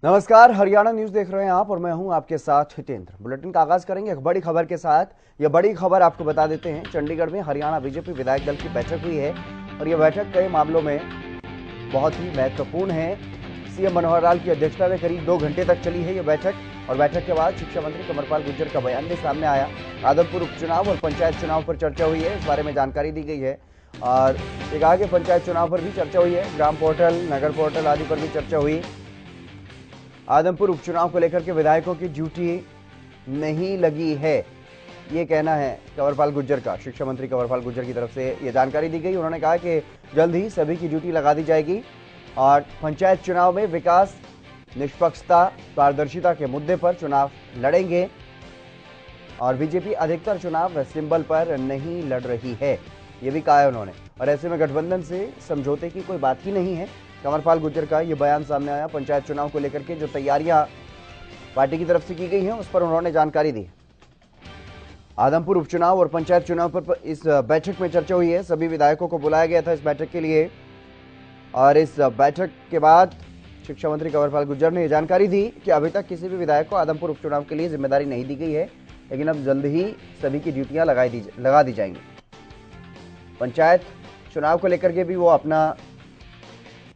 नमस्कार, हरियाणा न्यूज देख रहे हैं आप और मैं हूं आपके साथ हितेंद्र। बुलेटिन का आगाज करेंगे एक बड़ी खबर के साथ। यह बड़ी खबर आपको बता देते हैं, चंडीगढ़ में हरियाणा बीजेपी विधायक दल की बैठक हुई है और यह बैठक कई मामलों में बहुत ही महत्वपूर्ण है। सीएम मनोहर लाल की अध्यक्षता में करीब 2 घंटे तक चली है यह बैठक और बैठक के बाद शिक्षा मंत्री कंवरपाल गुर्जर का बयान भी सामने आया। आदमपुर उपचुनाव और पंचायत चुनाव पर चर्चा हुई है, इस बारे में जानकारी दी गई है और एक आगे पंचायत चुनाव पर भी चर्चा हुई है। ग्राम पोर्टल, नगर पोर्टल आदि पर भी चर्चा हुई। आदमपुर उपचुनाव को लेकर के विधायकों की ड्यूटी नहीं लगी है, ये कहना है कंवरपाल गुर्जर का। शिक्षा मंत्री कंवरपाल गुर्जर की तरफ से ये जानकारी दी गई। उन्होंने कहा कि जल्द ही सभी की ड्यूटी लगा दी जाएगी और पंचायत चुनाव में विकास, निष्पक्षता, पारदर्शिता के मुद्दे पर चुनाव लड़ेंगे और बीजेपी अधिकतर चुनाव सिंबल पर नहीं लड़ रही है, ये भी कहा है उन्होंने। और ऐसे में गठबंधन से समझौते की कोई बात ही नहीं है। कंवरपाल गुर्जर का ये बयान सामने आया। पंचायत चुनाव को लेकर के जो तैयारियां पार्टी की तरफ से की गई हैं उस पर उन्होंने जानकारी दी। आदमपुर उपचुनाव और पंचायत चुनाव पर इस बैठक में चर्चा हुई है। सभी विधायकों को बुलाया गया था इस बैठक के लिए और इस बैठक के बाद शिक्षा मंत्री कंवरपाल गुर्जर ने यह जानकारी दी कि अभी तक किसी भी विधायक को आदमपुर उपचुनाव के लिए जिम्मेदारी नहीं दी गई है, लेकिन अब जल्द ही सभी की ड्यूटियां लगा दी जाएंगी। पंचायत चुनाव को लेकर के भी वो अपना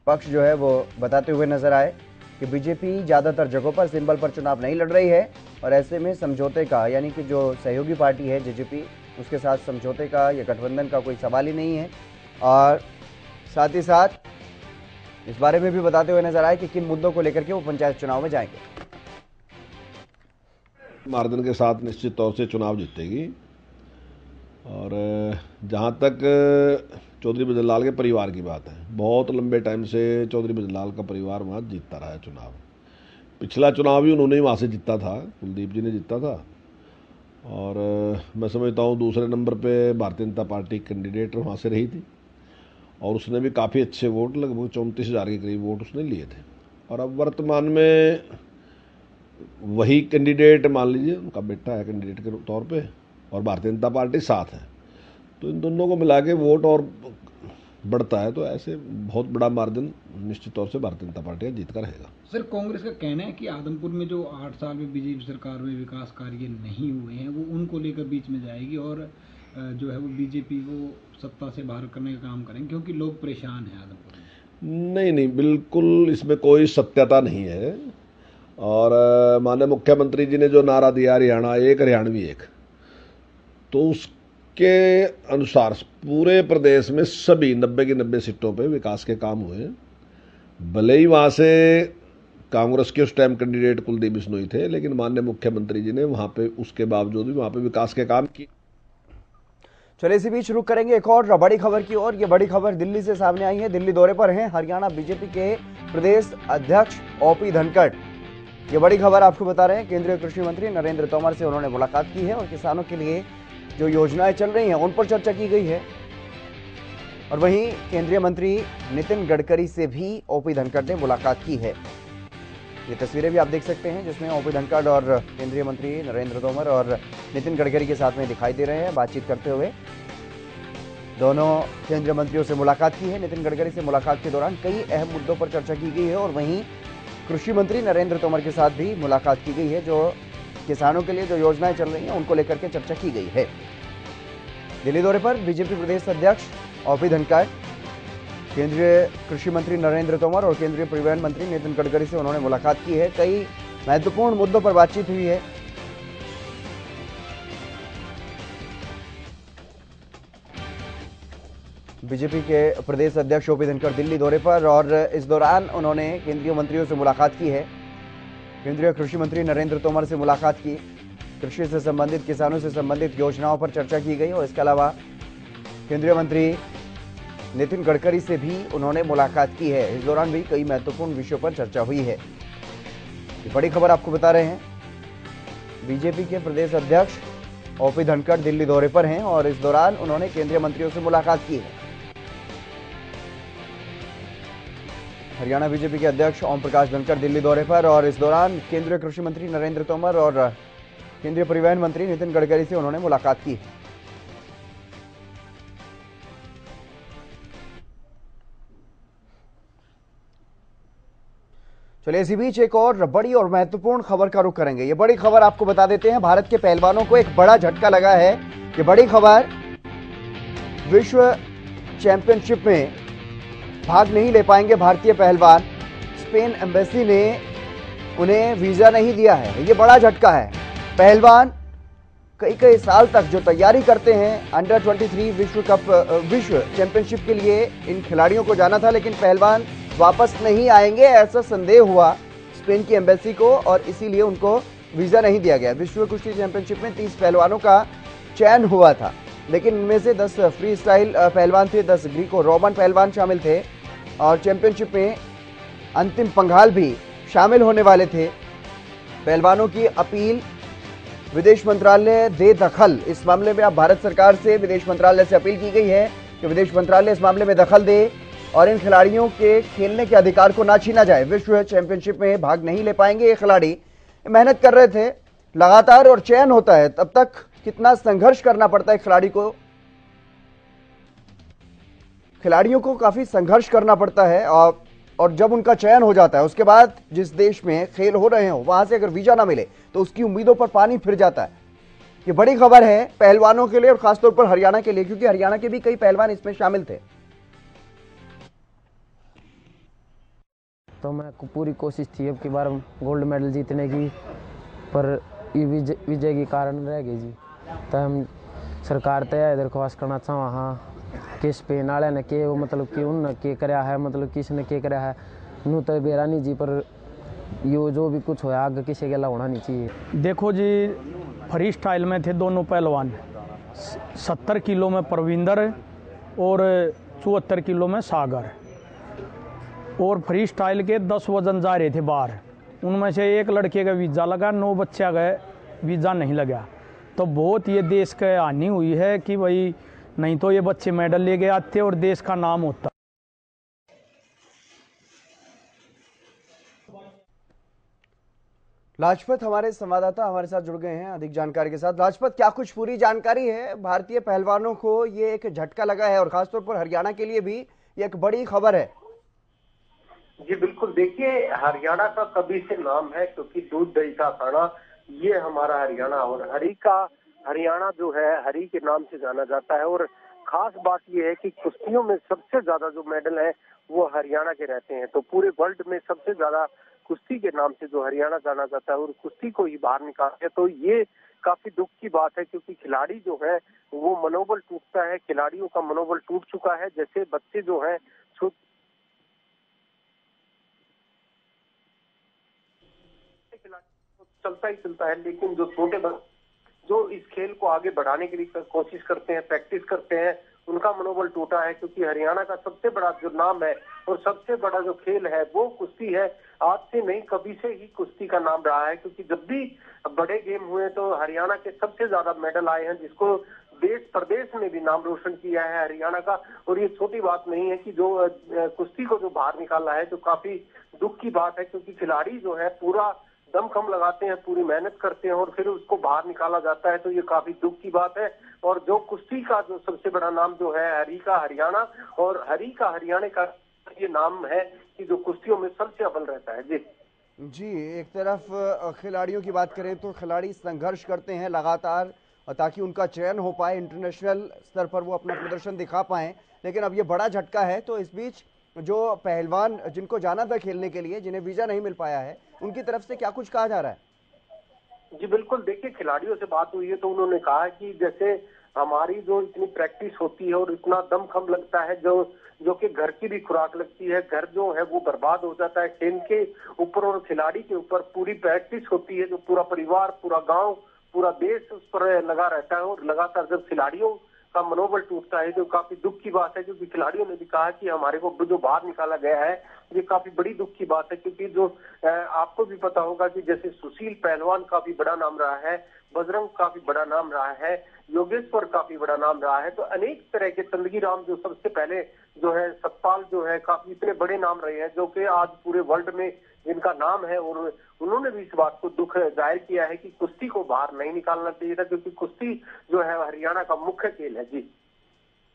पक्ष जो है वो बताते हुए नजर आए कि बीजेपी ज्यादातर जगहों पर सिंबल पर चुनाव नहीं लड़ रही है और ऐसे में समझौते का, यानी कि जो सहयोगी पार्टी है जेजेपी, उसके साथ समझौते का या गठबंधन का कोई सवाल ही नहीं है। और साथ ही साथ इस बारे में भी बताते हुए नजर आए कि किन मुद्दों को लेकर के वो पंचायत चुनाव में जाएंगे। मार्जिन के साथ निश्चित तौर से चुनाव जीतेगी और जहां तक चौधरी बद्रीलाल के परिवार की बात है, बहुत लंबे टाइम से चौधरी बद्रीलाल का परिवार वहाँ जीतता रहा है चुनाव। पिछला चुनाव भी उन्होंने ही वहाँ से जीता था, कुलदीप जी ने जीता था। और मैं समझता हूँ दूसरे नंबर पे भारतीय जनता पार्टी कैंडिडेट वहाँ से रही थी और उसने भी काफ़ी अच्छे वोट, लगभग 34,000 के करीब वोट उसने लिए थे। और अब वर्तमान में वही कैंडिडेट, मान लीजिए उनका बेटा है कैंडिडेट के तौर पे और भारतीय जनता पार्टी साथ है, तो इन दोनों को मिला के वोट और बढ़ता है, तो ऐसे बहुत बड़ा मार्जिन निश्चित तौर से भारतीय जनता पार्टी जीत का रहेगा। सर, कांग्रेस का कहना है कि आदमपुर में जो 8 साल में बीजेपी सरकार में विकास कार्य नहीं हुए हैं वो उनको लेकर बीच में जाएगी और जो है वो बीजेपी को सत्ता से बाहर करने का काम करेंगे क्योंकि लोग परेशान हैं आदमपुर में। नहीं, बिल्कुल इसमें कोई सत्यता नहीं है। और माननीय मुख्यमंत्री जी ने जो नारा दिया हरियाणा एक हरियाणवी एक, तो उसके अनुसार पूरे प्रदेश में सभी 90 की 90 सीटों पे विकास के काम हुए। भले ही वहाँ से कांग्रेस के उस टाइम कैंडिडेट कुलदीप बिश्नोई थे, लेकिन माननीय मुख्यमंत्री जी ने वहाँ पे उसके बावजूद भी वहाँ पे विकास के काम किए। चलिए इसी बीच रुक करेंगे एक और बड़ी खबर की ओर। ये बड़ी खबर दिल्ली से सामने आई है। दिल्ली दौरे पर हैं हरियाणा बीजेपी के प्रदेश अध्यक्ष ओपी धनखड़। ये बड़ी खबर आपको बता रहे हैं, केंद्रीय कृषि मंत्री नरेंद्र तोमर से उन्होंने मुलाकात की है और किसानों के लिए जो योजनाएं चल रही हैं उन पर चर्चा की गई है। और वहीं केंद्रीय मंत्री नितिन गडकरी से भी ओपी धनखड़ ने मुलाकात की है। ये तस्वीरें भी आप देख सकते हैं जिसमें ओपी धनखड़ और केंद्रीय मंत्री नरेंद्र तोमर और नितिन गडकरी के साथ में दिखाई दे रहे हैं बातचीत करते हुए। दोनों केंद्रीय मंत्रियों से मुलाकात की है। नितिन गडकरी से मुलाकात के दौरान कई अहम मुद्दों पर चर्चा की गई है और वहीं कृषि मंत्री नरेंद्र तोमर के साथ भी मुलाकात की गई है। जो किसानों के लिए जो योजनाएं चल रही हैं उनको लेकर के चर्चा की गई है। दिल्ली दौरे पर बीजेपी प्रदेश अध्यक्ष ओपी धनखड़, केंद्रीय कृषि मंत्री नरेंद्र तोमर और केंद्रीय परिवहन मंत्री नितिन गडकरी से उन्होंने मुलाकात की है। कई महत्वपूर्ण मुद्दों पर बातचीत हुई है। बीजेपी के प्रदेश अध्यक्ष ओपी धनखड़ दिल्ली दौरे पर और इस दौरान उन्होंने केंद्रीय मंत्रियों से मुलाकात की है। केंद्रीय कृषि मंत्री नरेंद्र तोमर से मुलाकात की, कृषि से संबंधित, किसानों से संबंधित योजनाओं पर चर्चा की गई और इसके अलावा केंद्रीय मंत्री नितिन गडकरी से भी उन्होंने मुलाकात की है। इस दौरान भी कई महत्वपूर्ण विषयों पर चर्चा हुई है। ये बड़ी खबर आपको बता रहे हैं, बीजेपी के प्रदेश अध्यक्ष ओपी धनखड़ दिल्ली दौरे पर हैं और इस दौरान उन्होंने केंद्रीय मंत्रियों से मुलाकात की है। हरियाणा बीजेपी के अध्यक्ष ओम प्रकाश धनखड़ दिल्ली दौरे पर और इस दौरान केंद्रीय कृषि मंत्री नरेंद्र तोमर और केंद्रीय परिवहन मंत्री नितिन गडकरी से उन्होंने मुलाकात की। चलिए इसी बीच एक और बड़ी और महत्वपूर्ण खबर का रुख करेंगे। ये बड़ी खबर आपको बता देते हैं, भारत के पहलवानों को एक बड़ा झटका लगा है। ये बड़ी खबर, विश्व चैंपियनशिप में भाग नहीं ले पाएंगे भारतीय पहलवान। स्पेन एम्बेसी ने उन्हें वीजा नहीं दिया है। ये बड़ा झटका है। पहलवान कई साल तक जो तैयारी करते हैं अंडर 23 विश्व चैंपियनशिप के लिए, इन खिलाड़ियों को जाना था, लेकिन पहलवान वापस नहीं आएंगे ऐसा संदेह हुआ स्पेन की एम्बेसी को और इसीलिए उनको वीजा नहीं दिया गया। विश्व कुश्ती चैंपियनशिप में 30 पहलवानों का चयन हुआ था, लेकिन इनमें से 10 फ्री स्टाइल पहलवान थे, 10 ग्रीको रोमन पहलवान शामिल थे और चैंपियनशिप में अंतिम पंघाल भी शामिल होने वाले थे। पहलवानों की अपील, विदेश मंत्रालय दे दखल इस मामले में। अब भारत सरकार से विदेश मंत्रालय से अपील की गई है कि विदेश मंत्रालय इस मामले में दखल दे और इन खिलाड़ियों के खेलने के अधिकार को ना छीना जाए। विश्व चैंपियनशिप में भाग नहीं ले पाएंगे ये खिलाड़ी। मेहनत कर रहे थे लगातार और चयन होता है, तब तक कितना संघर्ष करना पड़ता है खिलाड़ी को। खिलाड़ियों को काफी संघर्ष करना पड़ता है और जब उनका चयन हो जाता है उसके बाद जिस देश में खेल हो रहे हो वहां से अगर वीजा ना मिले तो उसकी उम्मीदों पर पानी फिर जाता है। ये बड़ी खबर है पहलवानों के लिए और खासतौर पर हरियाणा के लिए, क्योंकि हरियाणा के भी कई पहलवान इसमें शामिल थे। तो मैं पूरी कोशिश थी अब की बार गोल्ड मेडल जीतने की, पर ये विजय के कारण रह गई जी। तो हम सरकार तय दरख्वास्त करना चाह वहाँ कि स्पेन वाले ने के वो मतलब कि उन के कराया है, मतलब किसने के कराया है नू तो बेरा नहीं जी, पर यो जो भी कुछ होया आगे किसी के ला होना नहीं चाहिए। देखो जी, फ्री स्टाइल में थे दोनों पहलवान, 70 किलो में प्रविंदर और 74 किलो में सागर, और फ्री स्टाइल के 10 वजन जा रहे थे बाहर। उनमें से एक लड़के का वीज़ा लगा, 9 बच्चा का वीज़ा नहीं लगा। तो बहुत ये देश का हानि हुई है कि भाई नहीं तो ये बच्चे मेडल ले गए आते और देश का नाम होता। लाजपत हमारे संवाददाता हमारे साथ जुड़ गए हैं अधिक जानकारी के साथ। लाजपत, क्या कुछ पूरी जानकारी है? भारतीय पहलवानों को ये एक झटका लगा है और खासतौर पर हरियाणा के लिए भी ये एक बड़ी खबर है। जी बिल्कुल, देखिए हरियाणा का कभी से नाम है क्योंकि दूध दही का खाना ये हमारा हरियाणा, और हरियाणा जो है हरी के नाम से जाना जाता है। और खास बात ये है कि कुश्तियों में सबसे ज्यादा जो मेडल है वो हरियाणा के रहते हैं। तो पूरे वर्ल्ड में सबसे ज्यादा कुश्ती के नाम से जो हरियाणा जाना जाता है और कुश्ती को ही बाहर निकालते हैं, तो ये काफी दुख की बात है क्योंकि खिलाड़ी जो है वो मनोबल टूटता है, खिलाड़ियों का मनोबल टूट चुका है। जैसे बच्चे जो है चलता ही चलता है, लेकिन जो छोटे बच्चे जो इस खेल को आगे बढ़ाने के लिए कोशिश करते हैं, प्रैक्टिस करते हैं, उनका मनोबल टूटा है क्योंकि हरियाणा का सबसे बड़ा जो नाम है और सबसे बड़ा जो खेल है वो कुश्ती है। आज से नहीं, कभी से ही कुश्ती का नाम रहा है क्योंकि जब भी बड़े गेम हुए तो हरियाणा के सबसे ज्यादा मेडल आए हैं, जिसको देश प्रदेश में भी नाम रोशन किया है हरियाणा का। और ये छोटी बात नहीं है कि जो कुश्ती को जो बाहर निकाला है, तो काफी दुख की बात है क्योंकि खिलाड़ी जो है पूरा दमखम लगाते हैं, पूरी मेहनत करते हैं और फिर उसको बाहर निकाला जाता है, तो ये काफी दुख की बात है। और जो कुश्ती का जो सबसे बड़ा नाम जो है हरी का हरियाणा, और हरी का हरियाणा का ये नाम है कि जो कुश्तियों में सबसे अव्वल रहता है। जी एक तरफ खिलाड़ियों की बात करें तो खिलाड़ी संघर्ष करते हैं लगातार ताकि उनका चयन हो पाए, इंटरनेशनल स्तर पर वो अपना प्रदर्शन दिखा पाएं, लेकिन अब ये बड़ा झटका है। तो इस बीच जो पहलवान जिनको जाना था खेलने के लिए, जिन्हें वीजा नहीं मिल पाया है, उनकी तरफ से क्या कुछ कहा जा रहा है? जी बिल्कुल, देखिए खिलाड़ियों से बात हुई है तो उन्होंने कहा कि जैसे हमारी जो इतनी प्रैक्टिस होती है और इतना दमखम लगता है, जो कि घर की भी खुराक लगती है, घर जो है वो बर्बाद हो जाता है खेल के ऊपर और खिलाड़ी के ऊपर पूरी प्रैक्टिस होती है, जो पूरा परिवार, पूरा गांव, पूरा देश उस पर लगा रहता है। और लगातार जब खिलाड़ियों का मनोबल टूटता है तो काफी दुख की बात है, क्योंकि खिलाड़ियों ने भी कहा कि हमारे को जो बाहर निकाला गया है ये काफी बड़ी दुख की बात है। क्योंकि जो आपको भी पता होगा कि जैसे सुशील पहलवान काफी बड़ा नाम रहा है, बजरंग काफी बड़ा नाम रहा है, योगेश्वर काफी बड़ा नाम रहा है, तो अनेक तरह के तंदगी राम जो सबसे पहले जो है सतपाल जो है काफी इतने बड़े नाम रहे हैं जो कि आज पूरे वर्ल्ड में जिनका नाम है। और उन्होंने भी इस बात को दुख जाहिर किया है कि कुश्ती को बाहर नहीं निकालना चाहिए था, क्योंकि कुश्ती जो है हरियाणा का मुख्य खेल है।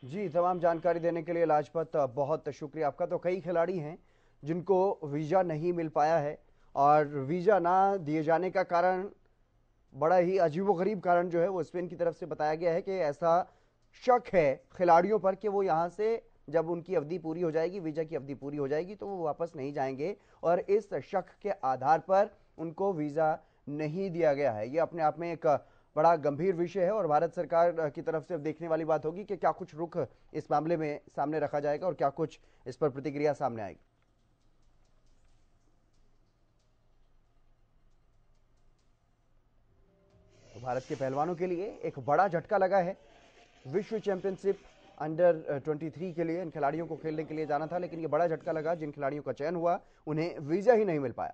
जी तमाम जानकारी देने के लिए लाजपत बहुत शुक्रिया आपका। तो कई खिलाड़ी हैं जिनको वीज़ा नहीं मिल पाया है। और वीज़ा ना दिए जाने का कारण बड़ा ही अजीबोगरीब कारण जो है वो स्पेन की तरफ से बताया गया है कि ऐसा शक है खिलाड़ियों पर कि वो यहाँ से जब उनकी अवधि पूरी हो जाएगी, वीज़ा की अवधि पूरी हो जाएगी, तो वो वापस नहीं जाएंगे और इस शक के आधार पर उनको वीज़ा नहीं दिया गया है। ये अपने आप में एक बड़ा गंभीर विषय है और भारत सरकार की तरफ से देखने वाली बात होगी कि क्या कुछ रुख इस मामले में सामने रखा जाएगा और क्या कुछ इस पर प्रतिक्रिया सामने आएगी। तो भारत के पहलवानों के लिए एक बड़ा झटका लगा है। विश्व चैंपियनशिप अंडर 23 के लिए इन खिलाड़ियों को खेलने के लिए जाना था, लेकिन ये बड़ा झटका लगा। जिन खिलाड़ियों का चयन हुआ उन्हें वीजा ही नहीं मिल पाया।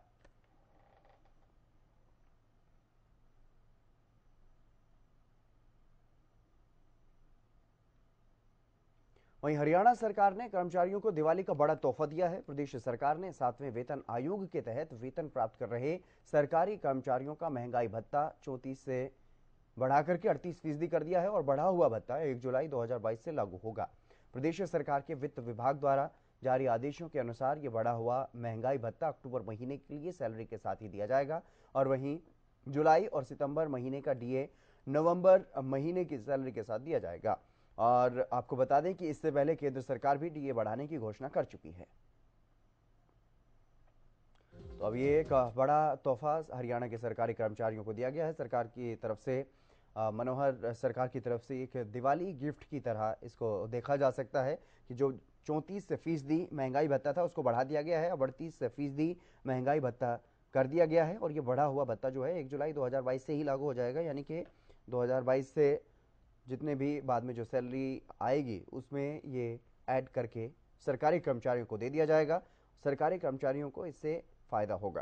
वहीं हरियाणा सरकार ने कर्मचारियों को दिवाली का बड़ा तोहफा दिया है। प्रदेश सरकार ने 7वें वेतन आयोग के तहत वेतन प्राप्त कर रहे सरकारी कर्मचारियों का महंगाई भत्ता 34 से बढ़ाकर के 38% कर दिया है और बढ़ा हुआ भत्ता 1 जुलाई 2022 से लागू होगा। प्रदेश सरकार के वित्त विभाग द्वारा जारी आदेशों के अनुसार ये बढ़ा हुआ महंगाई भत्ता अक्टूबर महीने के लिए सैलरी के साथ ही दिया जाएगा और वहीं जुलाई और सितंबर महीने का डीए नवंबर महीने की सैलरी के साथ दिया जाएगा। और आपको बता दें कि इससे पहले केंद्र सरकार भी डीए बढ़ाने की घोषणा कर चुकी है। तो अब ये एक बड़ा तोहफा हरियाणा के सरकारी कर्मचारियों को दिया गया है सरकार की तरफ से। मनोहर सरकार की तरफ से एक दिवाली गिफ्ट की तरह इसको देखा जा सकता है कि जो 34% महंगाई भत्ता था उसको बढ़ा दिया गया है, अब 38% महंगाई भत्ता कर दिया गया है और ये बढ़ा हुआ भत्ता जो है 1 जुलाई 2022 से ही लागू हो जाएगा। यानी कि 2022 से जितने भी बाद में जो सैलरी आएगी उसमें ये ऐड करके सरकारी कर्मचारियों को दे दिया जाएगा। सरकारी कर्मचारियों को इससे फायदा होगा।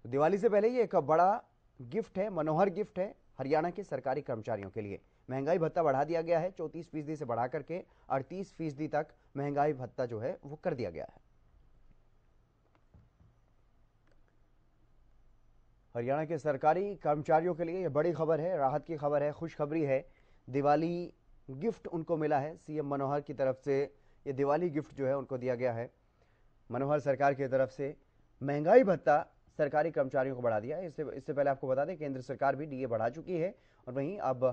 तो दिवाली से पहले ये एक बड़ा गिफ्ट है, मनोहर गिफ्ट है हरियाणा के सरकारी कर्मचारियों के लिए। महंगाई भत्ता बढ़ा दिया गया है 34% से बढ़ा करके 38% तक महंगाई भत्ता जो है वो कर दिया गया है। हरियाणा के सरकारी कर्मचारियों के लिए यह बड़ी खबर है, राहत की खबर है, खुशखबरी है। दिवाली गिफ्ट उनको मिला है सीएम मनोहर की तरफ से। ये दिवाली गिफ्ट जो है उनको दिया गया है मनोहर सरकार की तरफ से। महंगाई भत्ता सरकारी कर्मचारियों को बढ़ा दिया है। इससे पहले आपको बता दें केंद्र सरकार भी डीए बढ़ा चुकी है और वहीं अब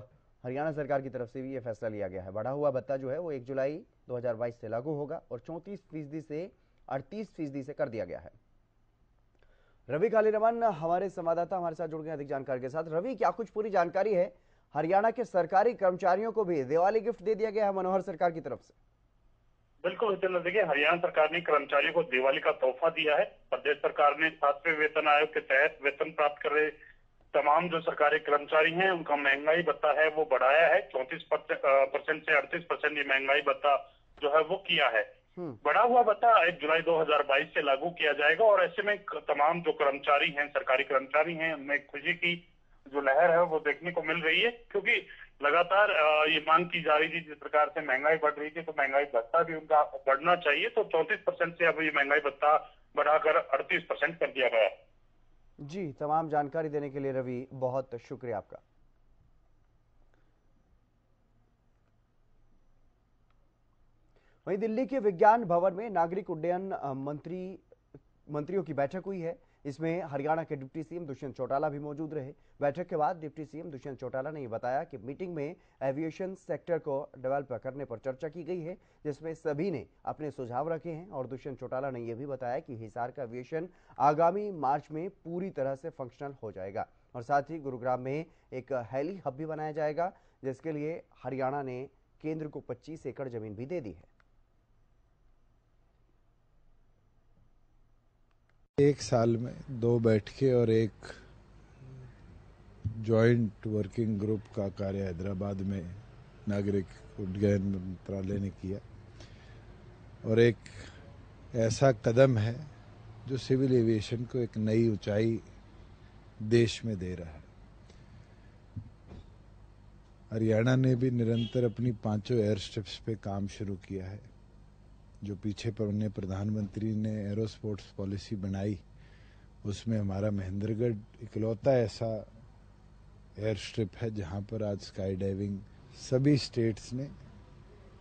हरियाणा सरकार की तरफ से भी ये फैसला लिया गया है। बढ़ा हुआ भत्ता जो है वो 1 जुलाई 2022 से लागू होगा और 34% से 38% से कर दिया गया है। रवि कालीरमन हमारे संवाददाता हमारे साथ जुड़ गए अधिक जानकारी के साथ। रवि, क्या कुछ पूरी जानकारी है? हरियाणा के सरकारी कर्मचारियों को भी दिवाली गिफ्ट दे दिया गया है मनोहर सरकार की तरफ से। बिल्कुल हितेंद्र, देखिए हरियाणा सरकार ने कर्मचारियों को दिवाली का तोहफा दिया है। प्रदेश सरकार ने 7वें वेतन आयोग के तहत वेतन प्राप्त कर रहे तमाम जो सरकारी कर्मचारी हैं उनका महंगाई भत्ता है वो बढ़ाया है। 34% से 38% ये महंगाई भत्ता जो है वो किया है। बढ़ा हुआ भत्ता 1 जुलाई 2022 से लागू किया जाएगा और ऐसे में तमाम जो कर्मचारी हैं, सरकारी कर्मचारी हैं, उनमें खुशी की जो लहर है वो देखने को मिल रही है, क्योंकि लगातार ये मांग की जा रही थी जिस प्रकार से महंगाई बढ़ रही थी तो महंगाई भत्ता भी उनका बढ़ना चाहिए। तो 34% से अब ये महंगाई भत्ता बढ़ाकर 38% कर दिया गया है। जी, तमाम जानकारी देने के लिए रवि बहुत शुक्रिया आपका। वहीं दिल्ली के विज्ञान भवन में नागरिक उड्डयन मंत्रियों की बैठक हुई है। इसमें हरियाणा के डिप्टी सीएम दुष्यंत चौटाला भी मौजूद रहे। बैठक के बाद डिप्टी सीएम दुष्यंत चौटाला ने बताया कि मीटिंग में एविएशन सेक्टर को डेवलप करने पर चर्चा की गई है, जिसमें सभी ने अपने सुझाव रखे हैं। और दुष्यंत चौटाला ने यह भी बताया कि हिसार का एविएशन आगामी मार्च में पूरी तरह से फंक्शनल हो जाएगा और साथ ही गुरुग्राम में एक हेली हब भी बनाया जाएगा, जिसके लिए हरियाणा ने केंद्र को 25 एकड़ जमीन भी दे दी है। एक साल में 2 बैठकें और एक जॉइंट वर्किंग ग्रुप का कार्य हैदराबाद में नागरिक उड्डयन मंत्रालय ने किया और एक ऐसा कदम है जो सिविल एविएशन को एक नई ऊंचाई देश में दे रहा है। हरियाणा ने भी निरंतर अपनी 5 एयर स्ट्रिप्स पे काम शुरू किया है। जो पीछे पर उन्हें प्रधानमंत्री ने एरोस्पोर्ट्स पॉलिसी बनाई, उसमें हमारा महेंद्रगढ़ इकलौता ऐसा एयर स्ट्रिप है जहां पर आज स्काई डाइविंग सभी स्टेट्स ने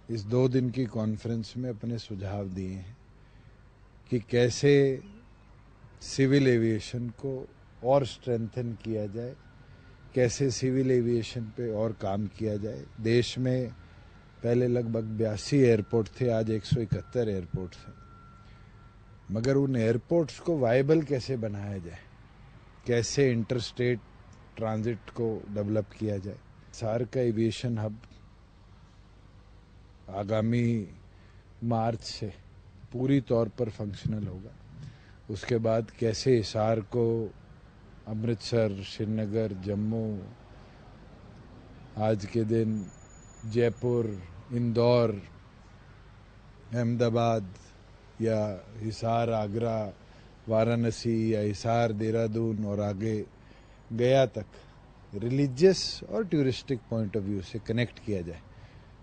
इस 2 दिन की कॉन्फ्रेंस में अपने सुझाव दिए हैं कि कैसे सिविल एविएशन को और स्ट्रेंथन किया जाए, कैसे सिविल एविएशन पे और काम किया जाए। देश में पहले लगभग 82 एयरपोर्ट थे, आज 171 एयरपोर्ट्स हैं। मगर उन एयरपोर्ट्स को वायबल कैसे बनाया जाए, कैसे इंटरस्टेट ट्रांजिट को डेवलप किया जाए। हिसार का एविएशन हब आगामी मार्च से पूरी तौर पर फंक्शनल होगा। उसके बाद कैसे हिसार को अमृतसर, श्रीनगर, जम्मू, आज के दिन जयपुर, इंदौर, अहमदाबाद या हिसार, आगरा, वाराणसी या हिसार, देहरादून और आगे गया तक रिलीजियस और टूरिस्टिक पॉइंट ऑफ व्यू से कनेक्ट किया जाए,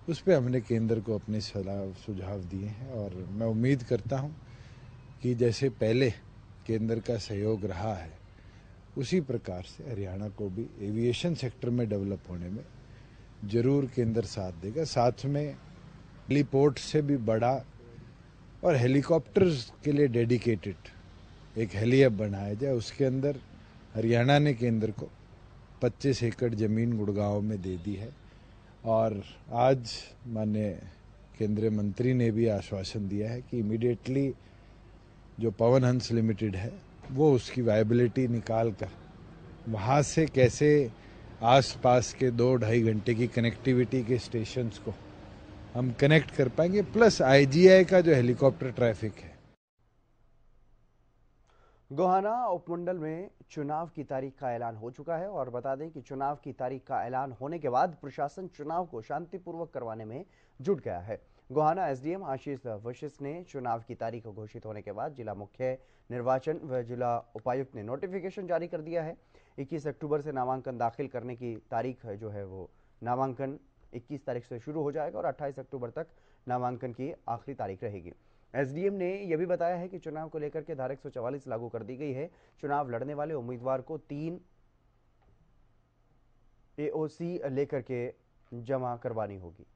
उस पर हमने केंद्र को अपने सलाह सुझाव दिए हैं। और मैं उम्मीद करता हूं कि जैसे पहले केंद्र का सहयोग रहा है, उसी प्रकार से हरियाणा को भी एविएशन सेक्टर में डेवलप होने में जरूर केंद्र साथ देगा। साथ में हेलीपोर्ट से भी बड़ा और हेलीकॉप्टर्स के लिए डेडिकेटेड एक हेलीहब बनाया जाए। उसके अंदर हरियाणा ने केंद्र को 25 एकड़ जमीन गुड़गांव में दे दी है और आज माननीय केंद्रीय मंत्री ने भी आश्वासन दिया है कि इमीडिएटली जो पवन हंस लिमिटेड है वो उसकी वायबिलिटी निकाल कर वहाँ से कैसे आसपास के 2-2.5 घंटे की कनेक्टिविटी के स्टेशंस को हम कनेक्ट कर पाएंगे, प्लस आईजीआई का जो हेलीकॉप्टर ट्रैफिक है। गोहाना उपमंडल में चुनाव की तारीख का ऐलान हो चुका है और बता दें कि चुनाव की तारीख का ऐलान होने के बाद प्रशासन चुनाव को शांतिपूर्वक करवाने में जुट गया है। गोहाना एसडीएम आशीष वशिष्ठ ने चुनाव की तारीख घोषित होने के बाद जिला मुख्य निर्वाचन व जिला उपायुक्त ने नोटिफिकेशन जारी कर दिया है। 21 अक्टूबर से नामांकन दाखिल करने की तारीख जो है वो नामांकन 21 तारीख से शुरू हो जाएगा और 28 अक्टूबर तक नामांकन की आखिरी तारीख रहेगी। एसडीएम ने यह भी बताया है कि चुनाव को लेकर के धारा 144 लागू कर दी गई है। चुनाव लड़ने वाले उम्मीदवार को 3 एओसी लेकर के जमा करवानी होगी।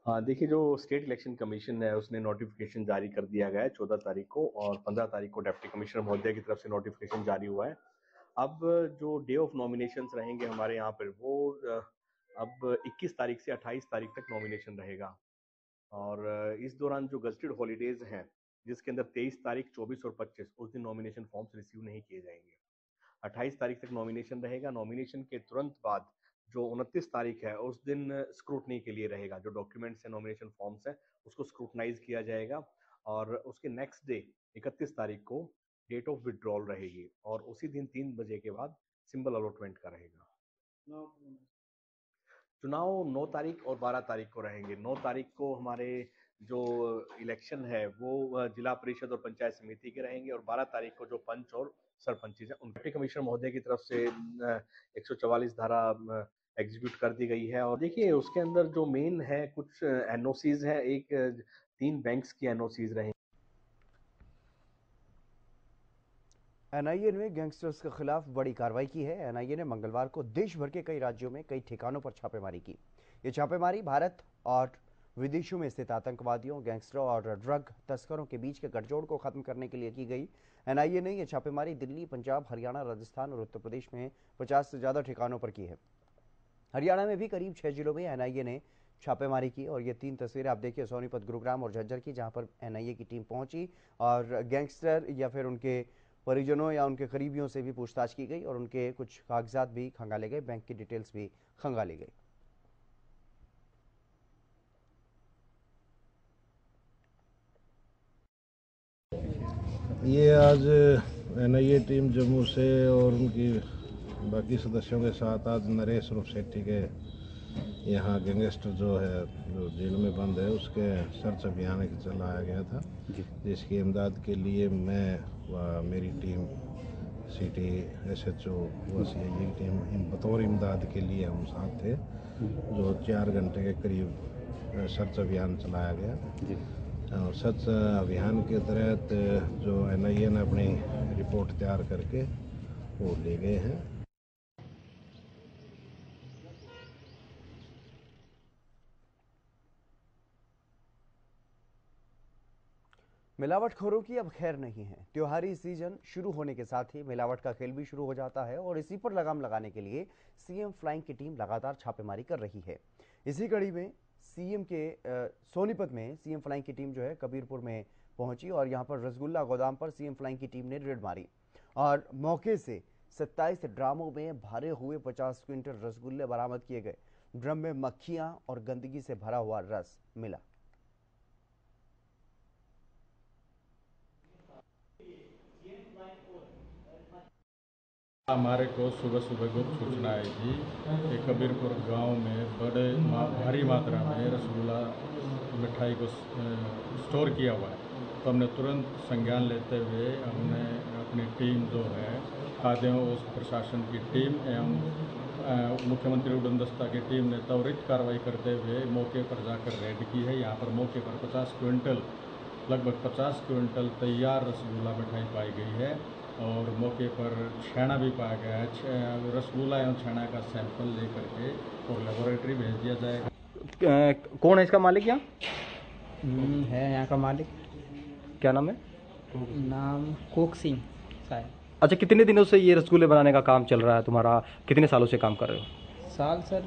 हाँ, देखिए, जो स्टेट इलेक्शन कमीशन है उसने नोटिफिकेशन जारी कर दिया गया है 14 तारीख को, और 15 तारीख को डिप्टी कमिश्नर महोदय की तरफ से नोटिफिकेशन जारी हुआ है। अब जो डे ऑफ नॉमिनेशंस रहेंगे हमारे यहाँ पर वो अब 21 तारीख से 28 तारीख तक नॉमिनेशन रहेगा। और इस दौरान जो गजटेड हॉलीडेज हैं जिसके अंदर 23 तारीख, 24 और 25 उस दिन नॉमिनेशन फॉर्म्स रिसीव नहीं किए जाएंगे। 28 तारीख तक नॉमिनेशन रहेगा। नॉमिनेशन के तुरंत बाद जो 29 तारीख है उस दिन स्क्रूटनी के लिए रहेगा। जो डॉक्यूमेंट्स हैं, नॉमिनेशन फॉर्म्स हैं, उसको स्क्रूटनाइज किया जाएगा और उसके नेक्स्ट डे 31 तारीख को डेट ऑफ विड्रॉल रहेगी और उसी दिन 3 बजे के बाद सिंबल अलॉटमेंट का रहेगा। चुनाव 9 तारीख और 12 तारीख को रहेंगे। 9 तारीख को हमारे जो इलेक्शन है वो जिला परिषद और पंचायत समिति के रहेंगे और 12 तारीख को जो पंच और सरपंच है उनके कमिश्नर महोदय की तरफ से 144 धारा एग्जीक्यूट कर दी गई है। और देखिए, उसके अंदर जो मेन है कुछ एनओसीज है, एक 3 बैंक्स की एनओसीज रहेंगी। एनआईए ने गैंगस्टर्स के खिलाफ बड़ी कार्रवाई की है। एनआईए ने मंगलवार को देश भर के कई राज्यों में कई ठिकानों पर छापेमारी की। ये छापेमारी भारत और विदेशों में स्थित आतंकवादियों, गैंगस्टरों और ड्रग तस्करों के बीच के गठजोड़ को खत्म करने के लिए की गई। एनआईए ने यह छापेमारी दिल्ली, पंजाब, हरियाणा, राजस्थान और उत्तर प्रदेश में 50 से ज्यादा ठिकानों पर की है। हरियाणा में भी करीब 6 जिलों में एनआईए ने छापेमारी की और ये 3 तस्वीरें आप देखिए सोनीपत, गुरुग्राम और झज्जर की, जहां पर एनआईए की टीम पहुंची और गैंगस्टर या फिर उनके परिजनों या उनके करीबियों से भी पूछताछ की गई और उनके कुछ कागजात भी खंगाले गए, बैंक की डिटेल्स भी खंगाली गई। ये आज एनआईए टीम जम्मू से और उनकी बाकी सदस्यों के साथ आज नरेश उर्फ सेठी के यहाँ गैंगस्टर जो है जो जेल में बंद है उसके सर्च अभियान चलाया गया था, जिसकी इमदाद के लिए मैं व मेरी टीम सिटी एसएचओ व सीआईए की टीम बतौर इमदाद के लिए हम साथ थे, जो 4 घंटे के करीब सर्च अभियान चलाया गया। और सर्च अभियान के तहत जो एनआईए ने अपनी रिपोर्ट तैयार करके वो ले गए हैं। मिलावटखोरों की अब खैर नहीं है। त्योहारी सीजन शुरू होने के साथ ही मिलावट का खेल भी शुरू हो जाता है और इसी पर लगाम लगाने के लिए सीएम फ्लाइंग की टीम लगातार छापेमारी कर रही है। इसी कड़ी में सोनीपत में सीएम फ्लाइंग की टीम जो है कबीरपुर में पहुंची और यहां पर रसगुल्ला गोदाम पर सीएम फ्लाइंग की टीम ने रेड मारी और मौके से 27 ड्रामों में भरे हुए 50 क्विंटल रसगुल्ले बरामद किए गए। ड्रम में मक्खियां और गंदगी से भरा हुआ रस मिला। हमारे को सुबह सुबह गुप्त सूचना आई थी कि कबीरपुर गांव में भारी मात्रा में रसगुल्ला मिठाई को स्टोर किया हुआ है। तो हमने तुरंत संज्ञान लेते हुए हमने अपनी टीम जो है खाद्य एवं प्रशासन की टीम एवं मुख्यमंत्री उड़न दस्ता की टीम ने त्वरित कार्रवाई करते हुए मौके पर जाकर रेड की है। यहाँ पर मौके पर 50 क्विंटल लगभग 50 क्विंटल तैयार रसगुल्ला मिठाई पाई गई है और मौके पर छेना भी पाया गया है। रसगुल्ला एवं छेना का सैंपल लेकर के और लेबोरेटरी भेज दिया जाएगा। कौन है इसका मालिक? यहाँ है यहाँ का मालिक, क्या नाम है? नाम कोक सिंह शायद। अच्छा, कितने दिनों से ये रसगुल्ले बनाने का काम चल रहा है तुम्हारा? कितने सालों से काम कर रहे हो? साल सर,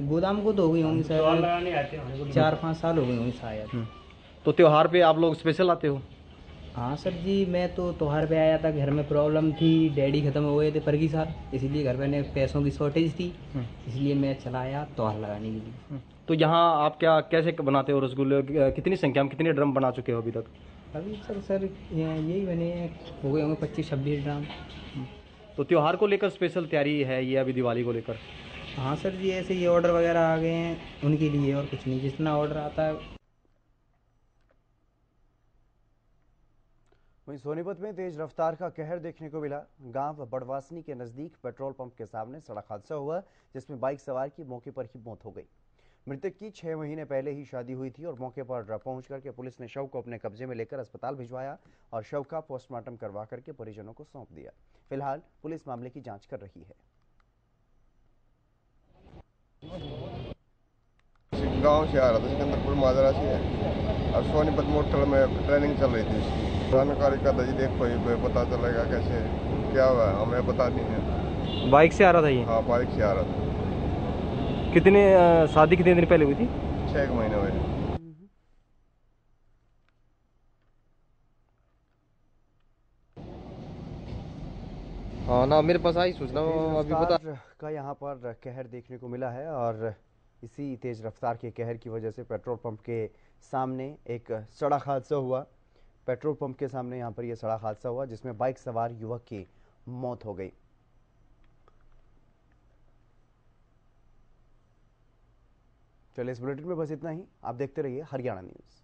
गोदाम को तो हो गई होंगी सर 4-5 साल हो गई होंगी शायद। तो त्योहार पे आप लोग स्पेशल आते हो? हाँ सर जी, मैं तो त्योहार पे आया था, घर में प्रॉब्लम थी, डैडी खत्म हो गए थे परगी साल, इसलिए घर में पैसों की शॉर्टेज थी, इसलिए मैं चला आया त्योहार लगाने के लिए। तो यहाँ आप क्या कैसे बनाते हो रसगुल्ले? कितनी संख्या में कितने ड्रम बना चुके हो अभी तक? अभी सर यही बने हो गए होंगे 25-26 ड्राम। तो त्योहार को लेकर स्पेशल तैयारी है ये अभी दिवाली को लेकर? हाँ सर जी, ऐसे ये ऑर्डर वगैरह आ गए हैं उनके लिए और कुछ नहीं, जितना ऑर्डर आता है। वहीं सोनीपत में तेज रफ्तार का कहर देखने को मिला। गांव बड़वासनी के नजदीक पेट्रोल पंप के सामने सड़क हादसा हुआ जिसमें बाइक सवार की मौके पर ही मौत हो गई। मृतक की 6 महीने पहले ही शादी हुई थी और मौके पर पहुंच करके पुलिस ने शव को अपने कब्जे में लेकर अस्पताल भिजवाया और शव का पोस्टमार्टम करवा करके परिजनों को सौंप दिया। फिलहाल पुलिस मामले की जांच कर रही है। गांव से आ रहा था, सिकंदरपुर माजरा से है और सोनीपत मोटल में ट्रेनिंग चल रही थी इसकी। जानकारी का था जी, देखो पता चलेगा कैसे क्या हुआ, हमें बता दीजिए। बाइक से आ रहा था ये? हाँ, बाइक से आ रहा था। शादी कितने दिन पहले हुई थी? 6 महीने हुए। हाँ ना, मेरे पास आई सूचना अभी बता का यहाँ पर कहर देखने को मिला है और इसी तेज रफ्तार के कहर की वजह से पेट्रोल पंप के सामने एक सड़क हादसा हुआ। पेट्रोल पंप के सामने यहाँ पर यह सड़क हादसा हुआ जिसमें बाइक सवार युवक की मौत हो गई। चलिए, इस बुलेटिन में बस इतना ही। आप देखते रहिए हरियाणा न्यूज़।